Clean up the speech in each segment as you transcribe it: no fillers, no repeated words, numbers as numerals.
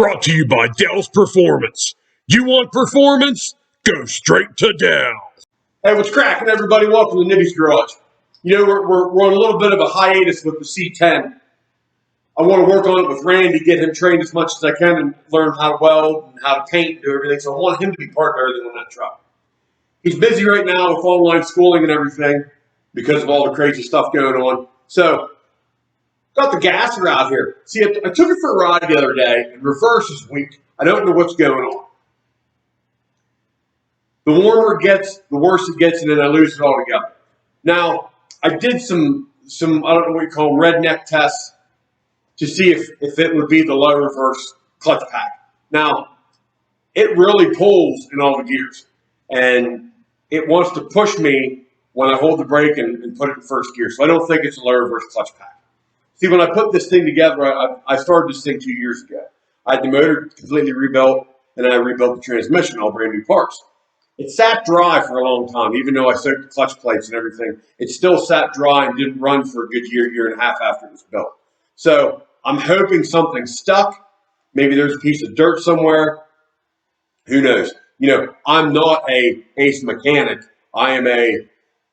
Brought to you by Dell's Performance. You want performance? Go straight to Dell. Hey, what's cracking, everybody? Welcome to Nibby's Garage. You know, we're on a little bit of a hiatus with the C10. I want to work on it with Randy, get him trained as much as I can and learn how to weld and how to paint and do everything. So I want him to be part of everything on that truck. He's busy right now with online schooling and everything because of all the crazy stuff going on. So, got the gasser out here. See, I took it for a ride the other day, and reverse is weak. I don't know what's going on. The warmer it gets, the worse it gets, and then I lose it altogether. Now, I did some I don't know what you call them, redneck tests to see if it would be the low reverse clutch pack. Now, it really pulls in all the gears, and it wants to push me when I hold the brake and put it in first gear. So I don't think it's a low reverse clutch pack. See, when I put this thing together, I started this thing 2 years ago. I had the motor completely rebuilt, and I rebuilt the transmission, all brand new parts. It sat dry for a long time, even though I soaked the clutch plates and everything. It still sat dry and didn't run for a good year and a half after it was built. So I'm hoping something stuck. Maybe there's a piece of dirt somewhere. Who knows? You know, I'm not a ace mechanic. I am a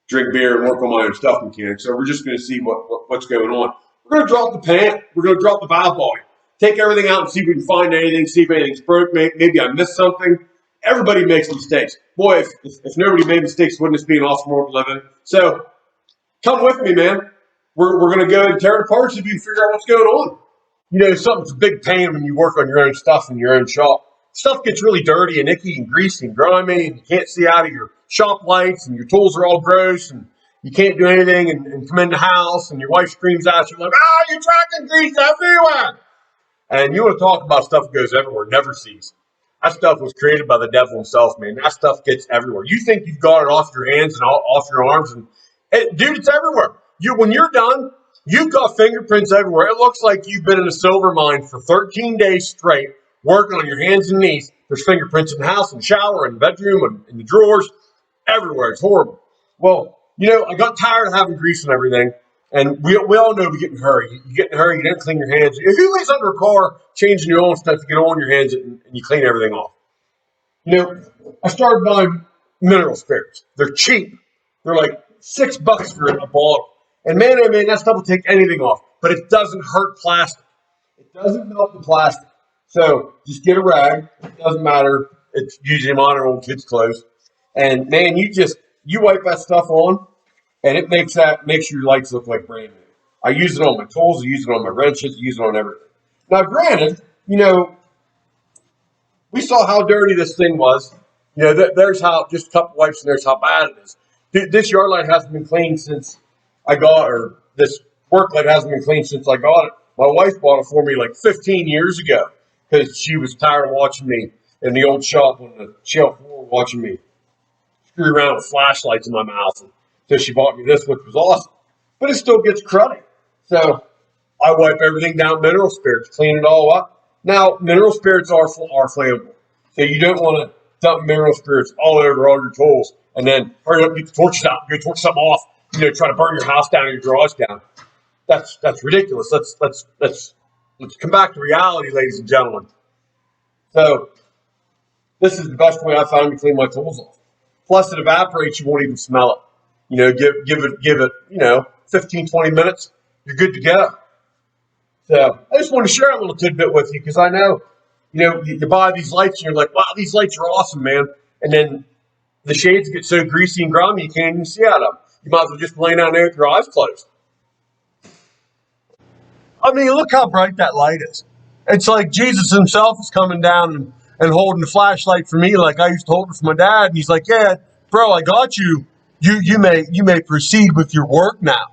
drink beer and work on my own stuff mechanic. So we're just going to see what's going on. We're going to drop the pan. We're going to drop the valve body. Take everything out and see if we can find anything, see if anything's broke. Maybe I missed something. Everybody makes mistakes. Boy, if nobody made mistakes, wouldn't this be an awesome world to live in? So come with me, man. We're going to go and tear it apart so you can figure out what's going on. You know, something's a big pain when you work on your own stuff in your own shop. Stuff gets really dirty and icky and greasy and grimy, and you can't see out of your shop lights, and your tools are all gross, and you can't do anything, and come in the house, and your wife screams at you like, your tracking grease everywhere. And you want to talk about stuff that goes everywhere, never sees. That stuff was created by the devil himself, man. That stuff gets everywhere. You think you've got it off your hands and off your arms, and dude, it's everywhere. When you're done, you've got fingerprints everywhere. It looks like you've been in a silver mine for 13 days straight, working on your hands and knees. There's fingerprints in the house, in the shower, in the bedroom, and in the drawers, everywhere. It's horrible. Well, you know, I got tired of having grease and everything, and we all know we get in a hurry. You get in a hurry, you didn't clean your hands. Who lays under a car changing your own stuff to get on your hands and you clean everything off? You know, I started buying mineral spirits. They're cheap. They're like $6 for a bottle. And man, oh man, that stuff will take anything off. But it doesn't hurt plastic. It doesn't melt the plastic. So just get a rag. It doesn't matter. It's usually mine or old kids' clothes. And man, you wipe that stuff on, and it makes your lights look like brand new. I use it on my tools. I use it on my wrenches. I use it on everything. Now, granted, you know, we saw how dirty this thing was. You know, there's how, just a couple wipes, and there's how bad it is. This yard light hasn't been cleaned since I got, or this work light hasn't been cleaned since I got it. My wife bought it for me like 15 years ago because she was tired of watching me in the old shop on the shelf floor, watching me screw around with flashlights in my mouth. And so she bought me this, which was awesome. But it still gets cruddy. So I wipe everything down mineral spirits, clean it all up. Now, mineral spirits are flammable. So you don't want to dump mineral spirits all over all your tools and then hurry up, get the torches out, go torch something off, you know, try to burn your house down or your garage down. That's ridiculous. Let's come back to reality, ladies and gentlemen. So this is the best way I found to clean my tools off. Plus, it evaporates, you won't even smell it. You know, give it, you know, 15, 20 minutes, you're good to go. So I just want to share a little tidbit with you because I know, you know, you buy these lights and you're like, wow, these lights are awesome, man. And then the shades get so greasy and grimy you can't even see out of them. You might as well just lay down there with your eyes closed. I mean, look how bright that light is. It's like Jesus himself is coming down and holding the flashlight for me like I used to hold it for my dad. And he's like, yeah, bro, I got you. You may proceed with your work now.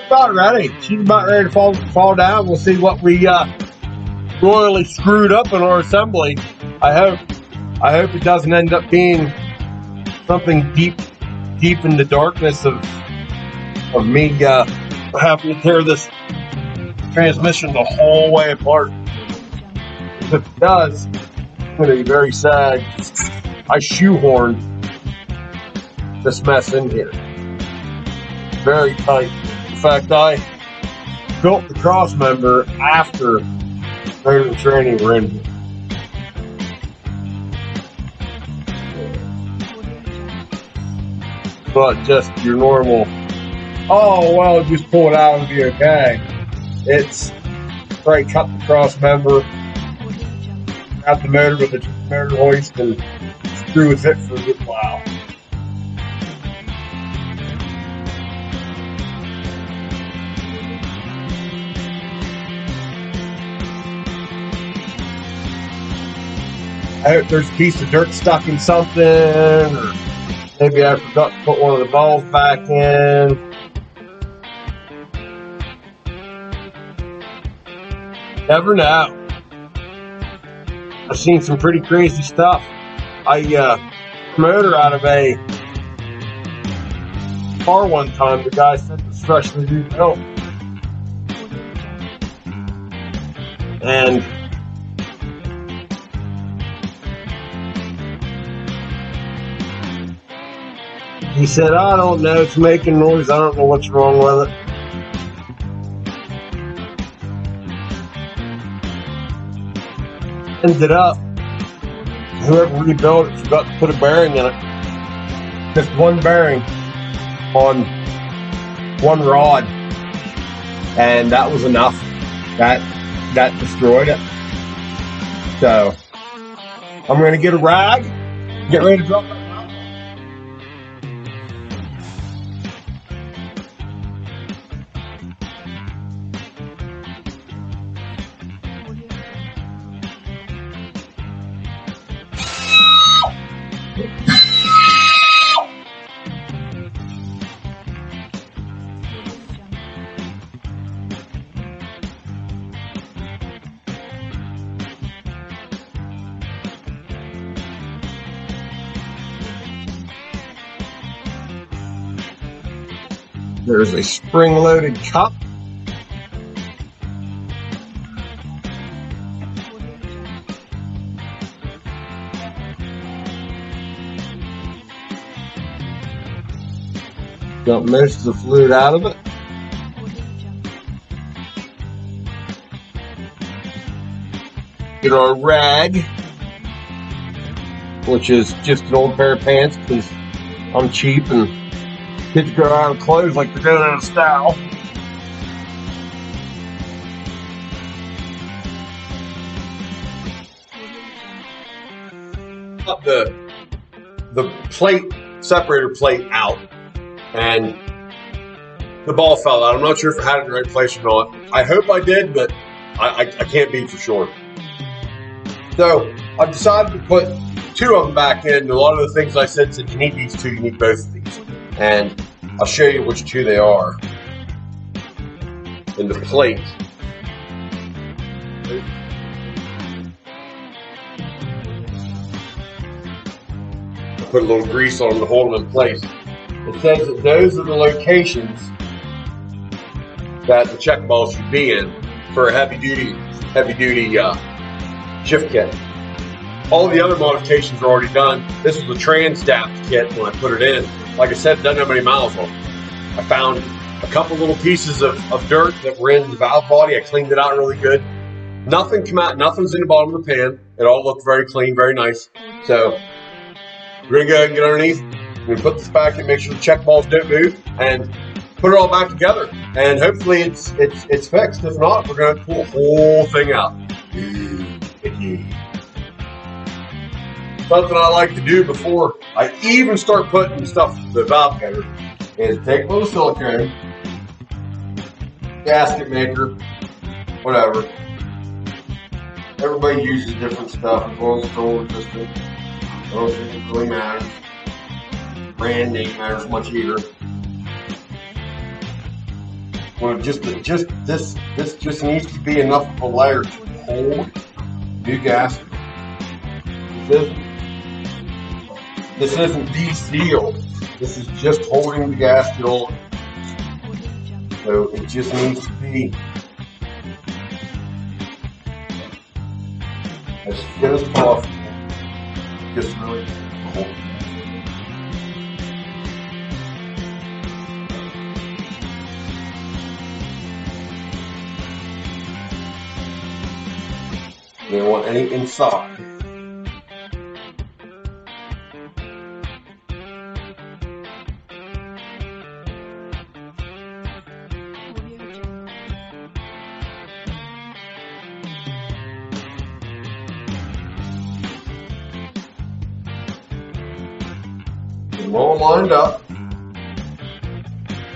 about ready. She's about ready to fall down. We'll see what we royally screwed up in our assembly. I hope it doesn't end up being something deep in the darkness of me having to tear this transmission the whole way apart. If it does, it's going to be very sad. I shoehorned this mess in here. Very tight. In fact, I built the cross member after motor and training were in here. But just your normal, oh, well, just pull it out and be okay. It's probably cut the cross member, grab the motor with the motor hoist, and screw with it for a good while. I hope there's a piece of dirt stuck in something, or maybe I forgot to put one of the balls back in. Never know. I've seen some pretty crazy stuff. I motor out of a car one time. The guy said it was freshly rebuilt, and he said, I don't know, it's making noise. I don't know what's wrong with it. Ended up, whoever rebuilt it forgot to put a bearing in it. Just one bearing on one rod. And that was enough. That destroyed it. So, I'm going to get a rag, get ready to drop it. There's a spring-loaded cup. Dump most of the fluid out of it. Get our rag, which is just an old pair of pants because I'm cheap and kids go out of clothes like they're going out of style. Got the plate, separator plate out, and the ball fell out. I'm not sure if I had it in the right place or not. I hope I did, but I can't be for sure. So I've decided to put two of them back in. A lot of the things I said you need these two, you need both of these. And I'll show you which two they are in the plate. I put a little grease on them to hold them in place. It says that those are the locations that the check ball should be in for a heavy duty shift kit. All the other modifications are already done. This was the trans-dapped kit when I put it in. Like I said, it doesn't have many miles on it. I found a couple little pieces of dirt that were in the valve body. I cleaned it out really good. Nothing came out, nothing's in the bottom of the pan. It all looked very clean, very nice. So we're gonna go ahead and get underneath. We're gonna put this back in, make sure the check balls don't move, and put it all back together. And hopefully it's fixed. If not, we're gonna pull the whole thing out. Something I like to do before I even start putting stuff in the valve cover is take a little silicone, gasket maker, whatever. Everybody uses different stuff as long as it's old resistant. I don't think it really matters. Brand name matters much either. Well, this just needs to be enough of a layer to hold new gasket. This isn't de-sealed. This is just holding the gasket on. So it just needs to be as thin as possible. Just really hold it. You don't want any inside. Get them all lined up.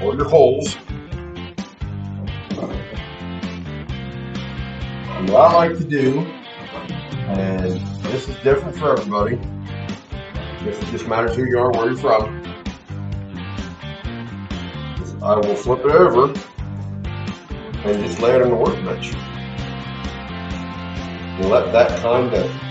All your holes. And what I like to do, and this is different for everybody, this just matters who you are, where you're from, I will flip it over and just lay it on the workbench. And let that kind of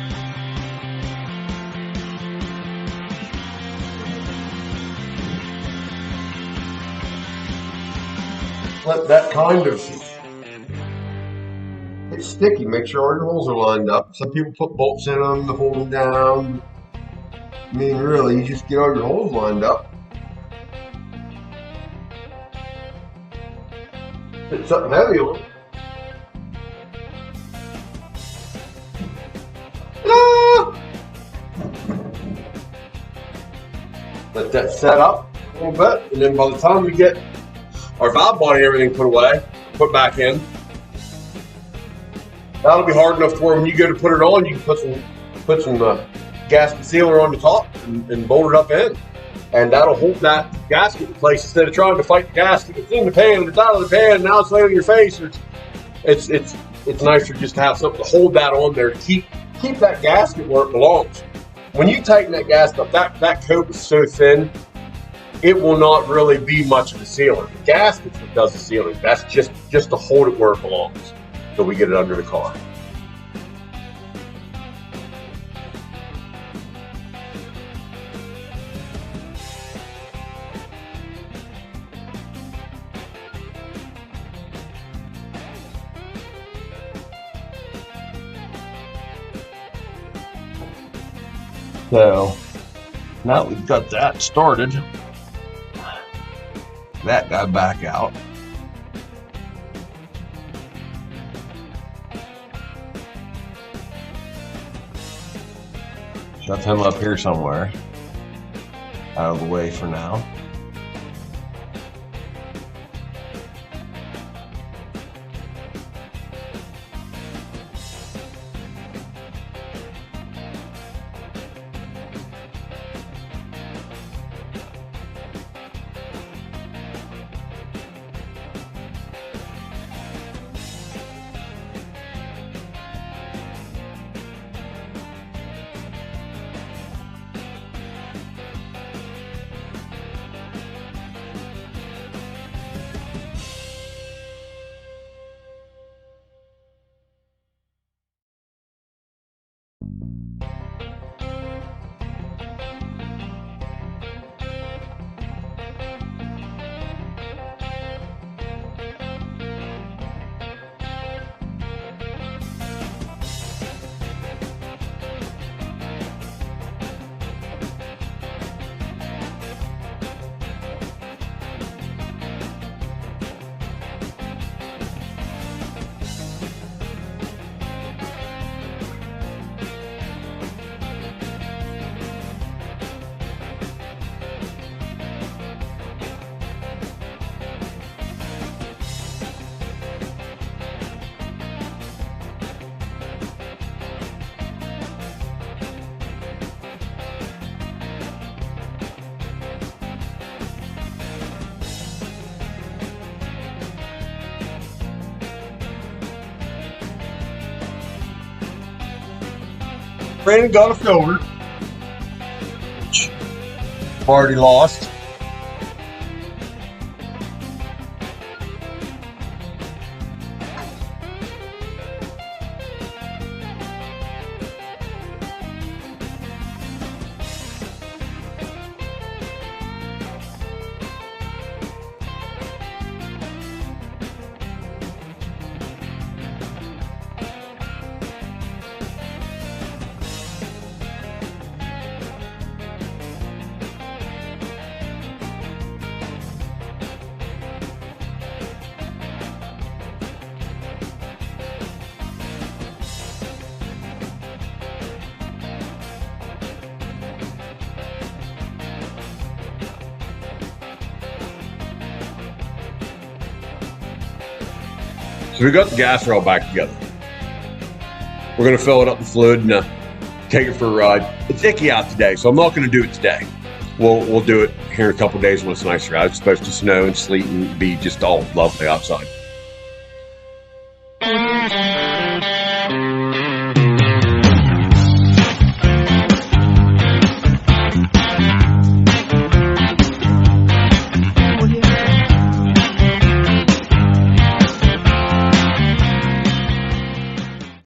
it's sticky. Make sure all your holes are lined up. Some people put bolts in them to hold them down. I mean, really, you just get all your holes lined up. Put something heavy on. Let that set up a little bit, and then by the time we get our valve body and everything put away, put back in, that'll be hard enough to where when you go to put it on, you can put some gasket sealer on the top and bolt it up in, and that'll hold that gasket in place instead of trying to fight the gasket. It's in the pan, it's out of the pan, now it's laying on your face. It's nicer just to have something to hold that on there to keep that gasket where it belongs. When you tighten that gasket up, that coat is so thin, it will not really be much of a sealer. The gasket's what does the sealing. That's just to hold it where it belongs until we get it under the car. So now we've got that started, that guy back out. Shove him up here somewhere, out of the way for now. Brandon got a filter. Already lost. So we got the gas rail back together. We're going to fill it up with fluid and take it for a ride. It's icky out today, so I'm not going to do it today. We'll do it here in a couple of days when it's nicer out. It's supposed to snow and sleet and be just all lovely outside.